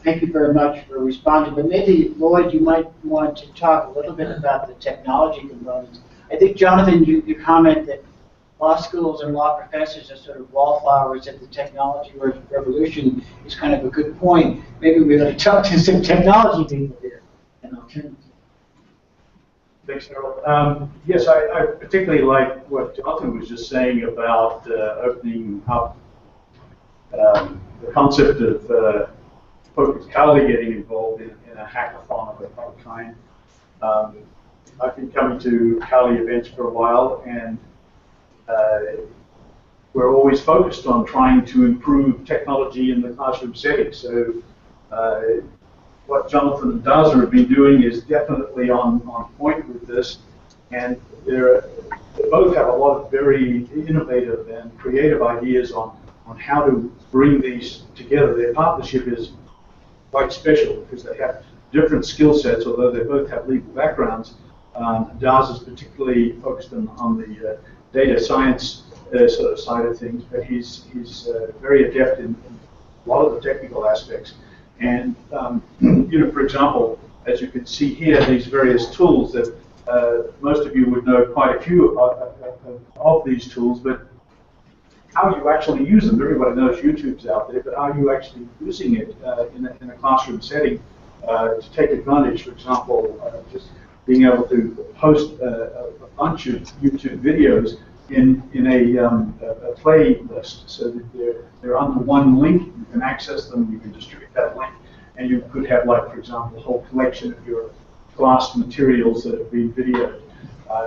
thank you very much for responding, but maybe, Lloyd, you might want to talk a little bit about the technology components. I think, Jonathan, you comment that law schools and law professors are sort of wallflowers at the technology revolution is kind of a good point. Maybe we ought to talk to some technology people here. And I'll turn. Thanks, Harold. Yes, I particularly like what Jonathan was just saying about opening up the concept of folks Cali getting involved in a hackathon of a kind. I've been coming to Cali events for a while, and we're always focused on trying to improve technology in the classroom setting. So what Jonathan and daza have been doing is definitely on point with this, and they both have a lot of very innovative and creative ideas on how to bring these together. Their partnership is quite special because they have different skill sets, although they both have legal backgrounds. daza is particularly focused on the data science sort of side of things, but he's very adept in a lot of the technical aspects. And for example, as you can see here, these various tools that most of you would know quite a few of these tools, but how you actually use them. Everybody knows YouTube's out there, but are you actually using it in a classroom setting to take advantage? For example, just being able to post a bunch of YouTube videos in a playlist, so that they're under one link. You can access them. You can distribute that link, and you could have, like, for example, a whole collection of your class materials that have been videoed.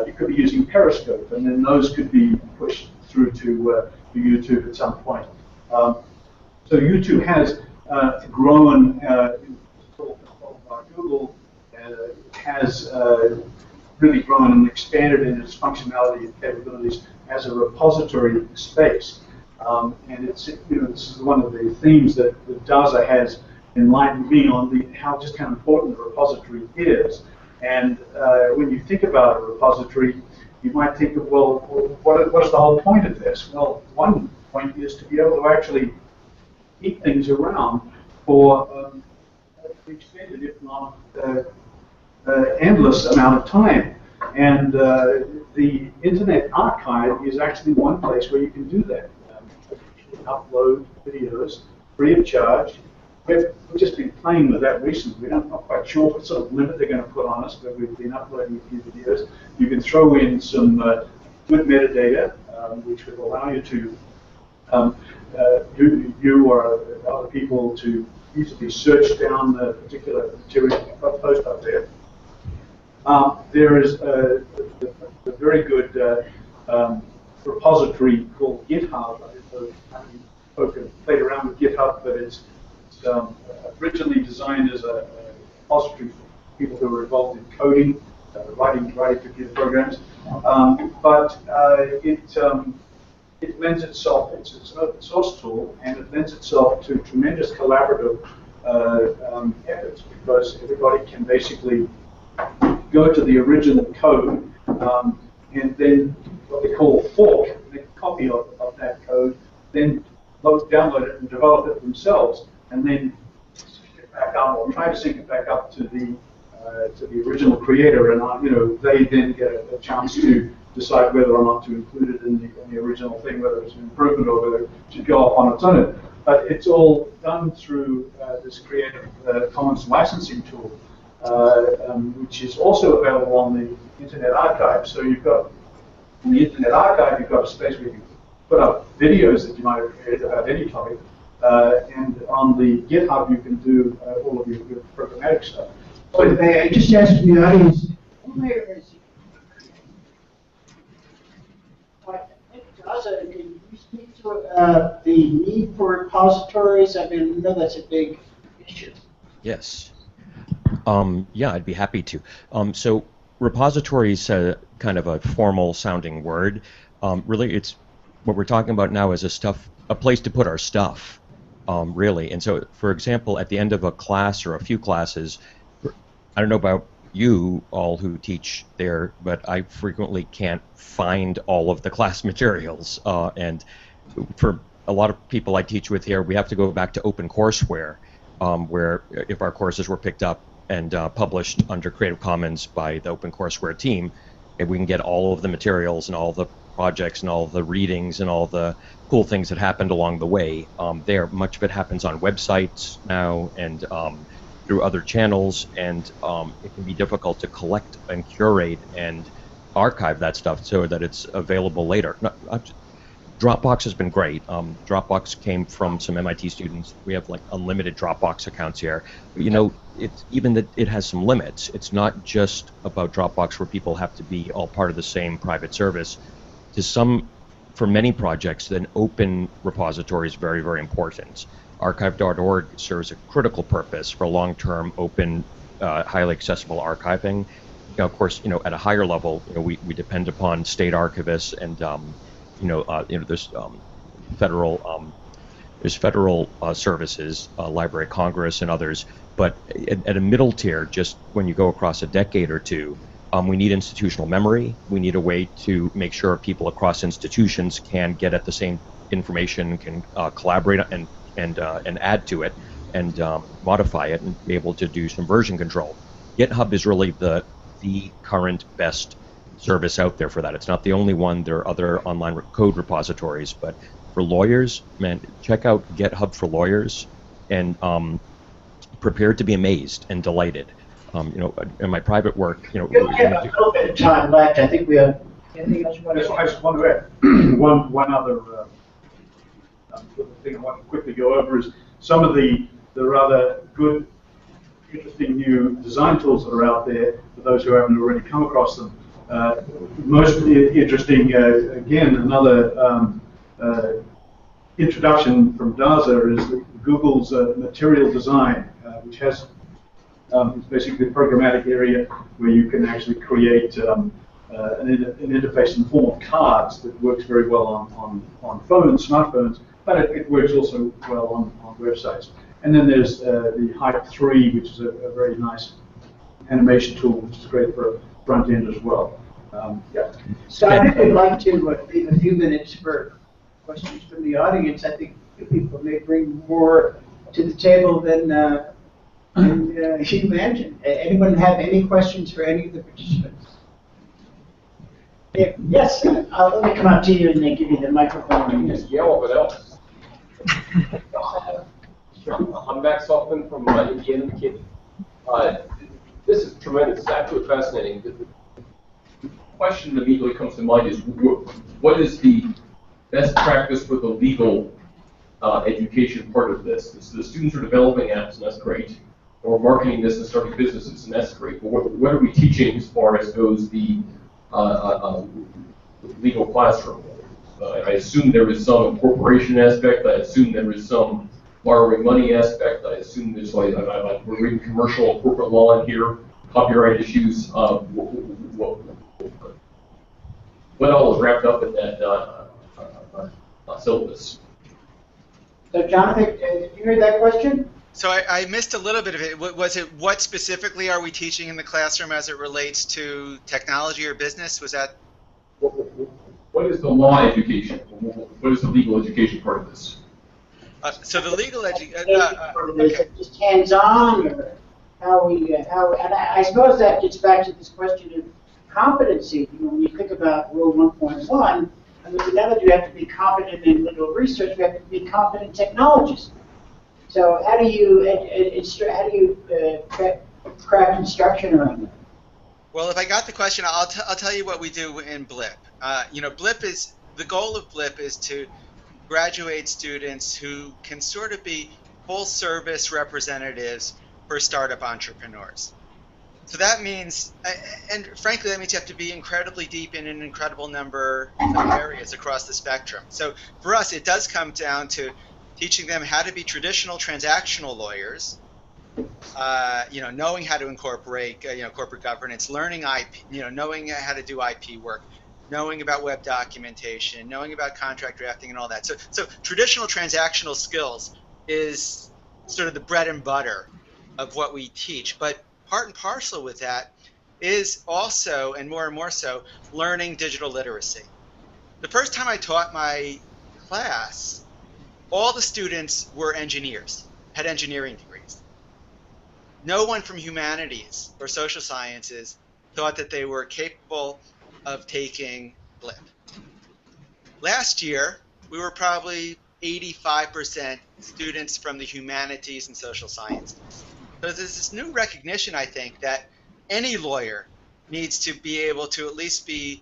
You could be using Periscope, and then those could be pushed through to YouTube at some point. So YouTube has grown, by Google, has really grown and expanded in its functionality and capabilities as a repository space. And it's, this is one of the themes that daza has enlightened me on, how important a repository is. And when you think about a repository, you might think of, well, what's the whole point of this? Well, one point is to be able to actually keep things around for an extended, if not endless amount of time. And the Internet Archive is actually one place where you can do that. You can upload videos free of charge. We've just been playing with that recently. I'm not quite sure what sort of limit they're going to put on us, but we've been uploading a few videos. You can throw in some good metadata, which will allow you to, you or other people, to easily search down the particular material you post up there. There is a very good repository called GitHub. I don't know if you folk have played around with GitHub, but it's originally designed as a repository for people who are involved in coding, writing computer programs. But it lends itself, it's an open source tool, and it lends itself to tremendous collaborative efforts, because everybody can basically go to the original code and then what they call fork, make a copy of that code, then download it and develop it themselves, and then sync it back up, or try to sync it back up to the original creator, and they then get a chance to decide whether or not to include it in the original thing, whether it's an improvement or whether it should go off on its own. But it's all done through this Creative Commons licensing tool, which is also available on the Internet Archive. So you've got, in the Internet Archive, you've got a space where you can put up videos that you might have created about any topic. And on the GitHub, you can do all of your programmatic stuff. So may I just ask the audience, where is daza, can you speak to the need for repositories? I mean, I know that's a big issue. Yes. Yeah, I'd be happy to. So repositories, kind of a formal sounding word. Really, it's what we're talking about now is a place to put our stuff, really. And so, for example, at the end of a class or a few classes, I don't know about you all who teach there, but I frequently can't find all of the class materials. And for a lot of people I teach with here, we have to go back to OpenCourseWare, where if our courses were picked up and published under Creative Commons by the OpenCourseWare team, and we can get all of the materials and all the projects and all the readings and all the cool things that happened along the way there. Much of it happens on websites now and through other channels, and it can be difficult to collect and curate and archive that stuff so that it's available later. Dropbox has been great. Dropbox came from some MIT students. We have like unlimited Dropbox accounts here. But, you know, it's even that it has some limits. It's not just about Dropbox where people have to be all part of the same private service. For many projects, an open repository is very, very important. Archive.org serves a critical purpose for long-term, open, highly accessible archiving. You know, of course, you know, at a higher level, you know, we depend upon state archivists and there's federal services, Library of Congress and others. But at a middle tier, just when you go across a decade or two, we need institutional memory. We need a way to make sure people across institutions can get at the same information, can collaborate and add to it and modify it and be able to do some version control. GitHub is really the current best service out there for that. It's not the only one. There are other online code repositories, but for lawyers, man, check out GitHub for Lawyers and prepare to be amazed and delighted. You know, in my private work, you know, We have a little bit of time left. I think we have anything else you want to say? I just want to add one other thing I want to quickly go over is some of the rather good, interesting new design tools that are out there for those who haven't already come across them. Most interesting, again, another introduction from daza is Google's material design, which has it's basically a programmatic area where you can actually create an interface in the form of cards that works very well on phones, smartphones, but it works also well on websites. And then there's the Hype 3, which is a very nice animation tool, which is great for front end as well. Yeah. So I think we'd like to leave a few minutes for questions from the audience. I think people may bring more to the table than you imagine. Anyone have any questions for any of the participants? Yes, let me come out to you and then give you the microphone. Just yell if it helps. I'm Max Hoffman from Indiana, McKinney. This is tremendous. It's absolutely fascinating. The question that immediately comes to mind is, what is the best practice for the legal education part of this? So the students are developing apps, and that's great. Or marketing this and starting businesses, and that's great. But what are we teaching as far as goes the legal classroom? I assume there is some incorporation aspect. I assume there is some borrowing money aspect. I assume there's like we're reading commercial and corporate law in here, copyright issues. What all is wrapped up in that syllabus? So Jonathan, did you hear that question? So I missed a little bit of it. Was it what specifically are we teaching in the classroom as it relates to technology or business? Was that? What is the law education? What is the legal education part of this? So the legal education. Is it just hands-on, or how we? And I suppose that gets back to this question of competency. When you think about Rule 1.1, I mean, now that you have to be competent in legal research, you have to be competent technologists. So how do you craft instruction around that? Well, if I got the question, I'll tell you what we do in Blip. Blip is, the goal of Blip is to graduate students who can sort of be full service representatives for startup entrepreneurs. So that means, and frankly, that means you have to be incredibly deep in an incredible number of areas across the spectrum. So for us, it does come down to teaching them how to be traditional transactional lawyers, knowing how to incorporate, corporate governance, learning IP, knowing how to do IP work, knowing about web documentation, knowing about contract drafting and all that. So traditional transactional skills is sort of the bread and butter of what we teach. But part and parcel with that is also, and more so, learning digital literacy. The first time I taught my class, all the students were engineers, had engineering degrees. No one from humanities or social sciences thought that they were capable of taking Blip. Last year, we were probably 85% students from the humanities and social sciences. So there's this new recognition, I think, that any lawyer needs to be able to at least be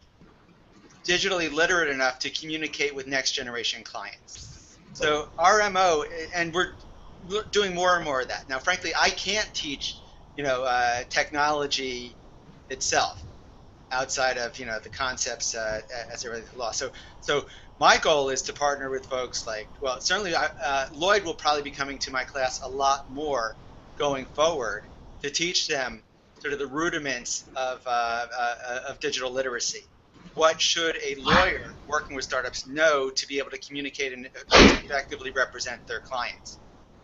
digitally literate enough to communicate with next generation clients. So our MO, and we're doing more and more of that. Now, frankly, I can't teach, technology itself outside of, the concepts as it relates to law. So my goal is to partner with folks like, well, certainly Lloyd will probably be coming to my class a lot more going forward to teach them sort of the rudiments of digital literacy. What should a lawyer working with startups know to be able to communicate and effectively represent their clients?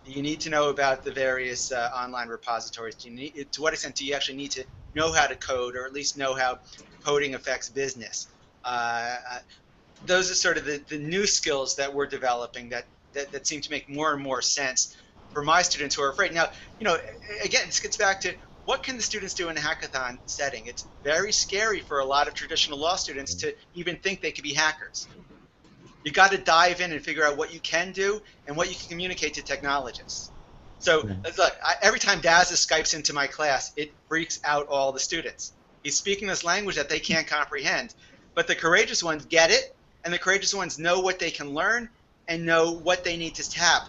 You need to know about the various online repositories. To what extent do you actually need to know how to code, or at least know how coding affects business? Those are sort of the new skills that we're developing that seem to make more and more sense for my students who are afraid. Now, again, this gets back to what can the students do in a hackathon setting? It's very scary for a lot of traditional law students to even think they could be hackers. You got to dive in and figure out what you can do and what you can communicate to technologists. So look, every time daza Skypes into my class, it freaks out all the students. He's speaking this language that they can't comprehend, but the courageous ones get it, and the courageous ones know what they can learn and know what they need to tap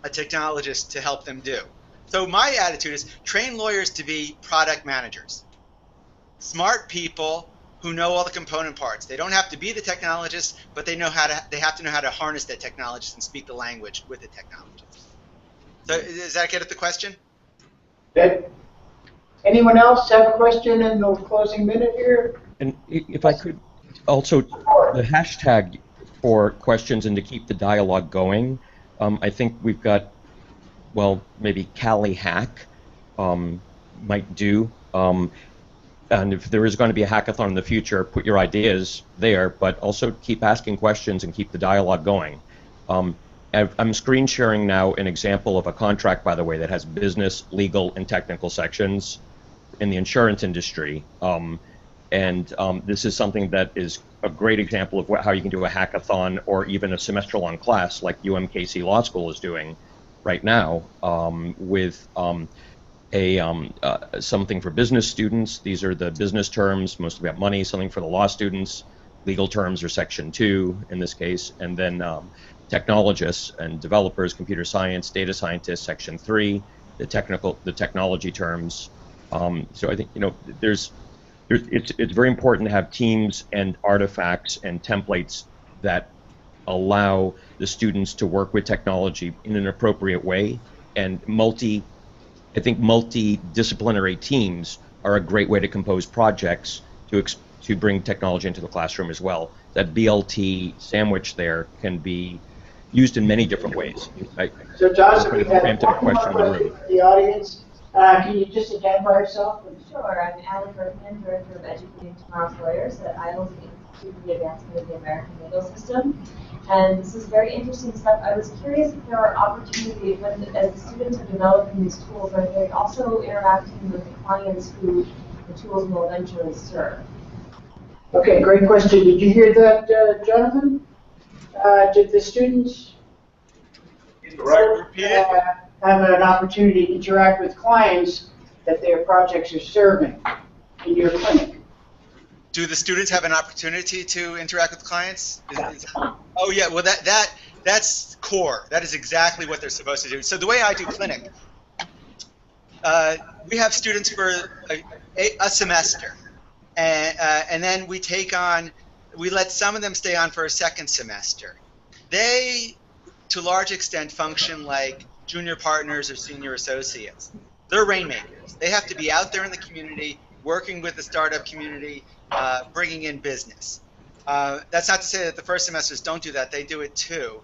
a technologist to help them do. So my attitude is train lawyers to be product managers, smart people who know all the component parts. They don't have to be the technologists, but they have to know how to harness that technologist and speak the language with the technologist. So does that get at the question? Good. Anyone else have a question in the closing minute here? And if I could also, the hashtag for questions and to keep the dialogue going, I think we've got, well, maybe Cali Hack might do. And if there is going to be a hackathon in the future, put your ideas there, but also keep asking questions and keep the dialogue going. I'm screen sharing now an example of a contract, by the way, that has business, legal, and technical sections in the insurance industry. This is something that is a great example of how you can do a hackathon or even a semester-long class like UMKC Law School is doing right now with something for business students. These are the business terms, mostly about money. Something for the law students. Legal terms are Section 2 in this case, and then technologists and developers, computer science, data scientists, Section 3. The technology terms. So I think it's very important to have teams and artifacts and templates that allow the students to work with technology in an appropriate way, and I think multidisciplinary teams are a great way to compose projects to bring technology into the classroom as well. That BLT sandwich there can be used in many different ways. So Josh, we have a question in the room. The audience. Can you just identify yourself? Sure. I'm Allie Bergman, Director of Educating Tomorrow's Lawyers at ILS Institute for the Advancement of the American Legal System. And this is very interesting stuff. I was curious if there are opportunities as the students are developing these tools, are they also interacting with the clients who the tools will eventually serve? Okay, great question. Did you hear that, Jonathan? Did the students Repeat it. have an opportunity to interact with clients that their projects are serving in your clinic? Do the students have an opportunity to interact with clients? Yeah. Oh yeah, well that's core. That is exactly what they're supposed to do. So the way I do clinic, we have students for a semester, and then we let some of them stay on for a second semester. They, to a large extent, function like junior partners or senior associates. They're rainmakers. They have to be out there in the community, working with the startup community, bringing in business. That's not to say that the first semesters don't do that. They do it too.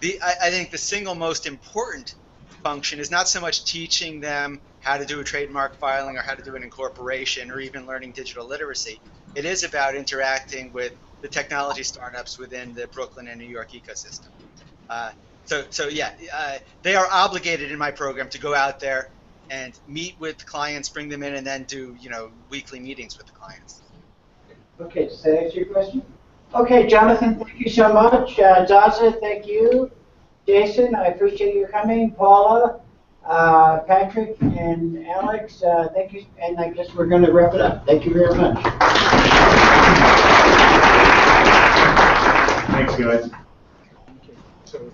I think the single most important function is not so much teaching them how to do a trademark filing or how to do an incorporation or even learning digital literacy. It is about interacting with the technology startups within the Brooklyn and New York ecosystem. So yeah, they are obligated in my program to go out there and meet with clients, bring them in, and then do weekly meetings with the clients. Okay, does that answer your question? Okay, Jonathan, thank you so much. Daza, thank you. Jason, I appreciate your coming. Paula, Patrick, and Alex, thank you. And I guess we're going to wrap it up. Thank you very much. Thanks, guys. Okay. So,